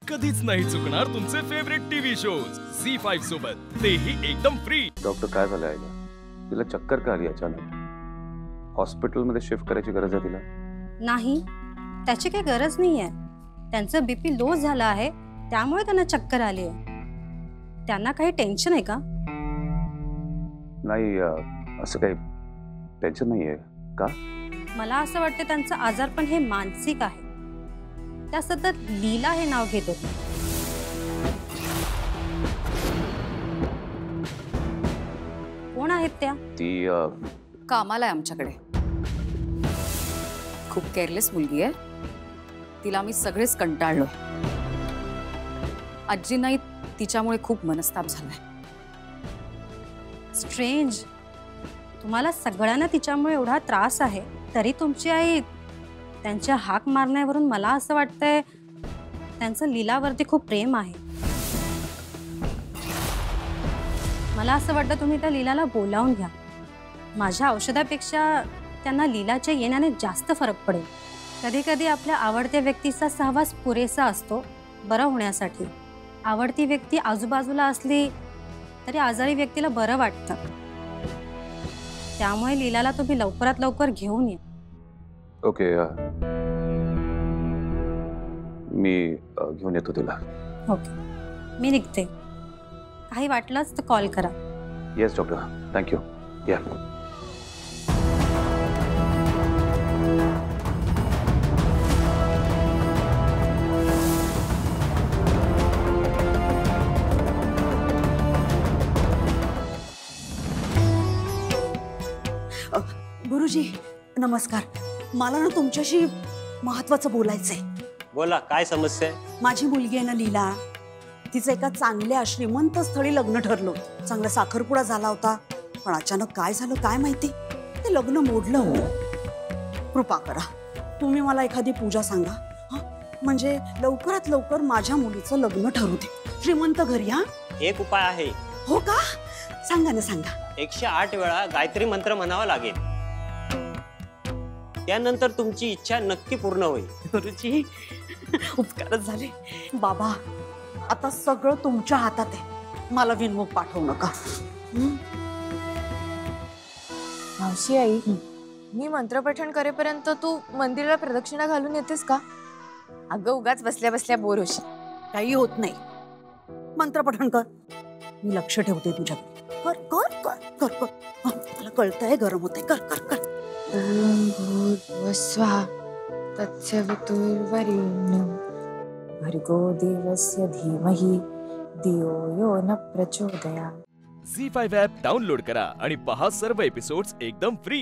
कधीच नाही चुकणार तुमचे फेवरेट टीव्ही शोज झी5 सोबत, तेही एकदम फ्री। डॉक्टर काय झालं आईला? तिला चक्कर का आली अचानक? हॉस्पिटलमध्ये शिफ्ट करायची गरज आहे तिला? नाही, त्याची काही गरज नाहीये। त्यांचं बीपी लो झाला आहे, त्यामुळे त्यांना चक्कर आली आहे। त्यांना काही टेन्शन आहे का? नाही, असं काही टेन्शन नाहीये का? मला असं वाटतं त्यांचं आजारपण हे मानसिक आहे। त्या सतत लीला हे नाव घेत होते। कोण आहेत त्या? ती कामाला आहे आमच्याकडे। खूप केअरलेस मुलगी आहे, तिला आम्ही सगळेच कंटाळलो। आजी नाही, तिच्यामुळे खूप मनस्ताप झालाय। स्ट्रेंज, तुम्हाला सगळ्यांना तिच्यामुळे एवढा त्रास आहे, तरी तुमची आई त्यांच्या हाक मारण्यावरून मला असं वाटतंय त्यांचं लीलावरती खूप प्रेम आहे। मला असं वाटतं तुम्ही त्या लीलाला बोलावून घ्या। माझ्या औषधापेक्षा त्यांना लीलाच्या येण्याने जास्त फरक पडेल। कधी कधी आपल्या आवडत्या व्यक्तीचा सहवास पुरेसा असतो बरं होण्यासाठी। आवडती व्यक्ती आजूबाजूला असली तरी आजारी व्यक्तीला बरं वाटतं। त्यामुळे लीलाला तुम्ही लवकरात लवकर घेऊन या। ओके, मी घेऊन येतो तिला। ओके, मी निघते। काही वाटलंच तर कॉल करा। Yes doctor, thank you. या गुरुजी नमस्कार। मला ना तुमच्याशी महत्त्वाचं बोलायचंय। बोला, काय समस्या आहे? माझी मुलगी आहे ना लीला, तिचं एका चांगल्या श्रीमंत स्थळी लग्न ठरलं। चांगला साखरपुडा झाला होता, पण अचानक काय झालं काय माहिती, ते लग्न मोडलं हो। कृपा करा, तुम्ही मला एखादी पूजा सांगा, म्हणजे लवकरात लवकर माझ्या मुलीचं लग्न ठरू दे। श्रीमंत घरी। हा एक उपाय आहे। हो का? सांगा ना सांगा। 108 वेळा गायत्री मंत्र म्हणावा लागेल, त्यानंतर तुमची इच्छा नक्की पूर्ण होईल। गुरुजी उपकारच झाले। बाबा आता सगळं तुमच्या हातात आहे, मला विनमुख पाठवू नका। मावशी आई, मी मंत्रपठण करेपर्यंत तू मंदिराला प्रदक्षिणा घालून येतेस का? अगं उगाच बसल्या बसल्या बोर होशील। काही होत नाही, मंत्रपठण कर, मी लक्ष ठेवते तुझ्याकडे। कर कर कर कर कर, मला कळतंय गरम होतंय, कर कर कर। ओम भूर्भुवस्सुः तत्सवितुर्वरेण्यं भर्गो देवस्य धीमहि धियो यो न प्रचोदयात्। झी5 ॲप डाउनलोड करा आणि पहा सर्व एपिसोड्स एकदम फ्री।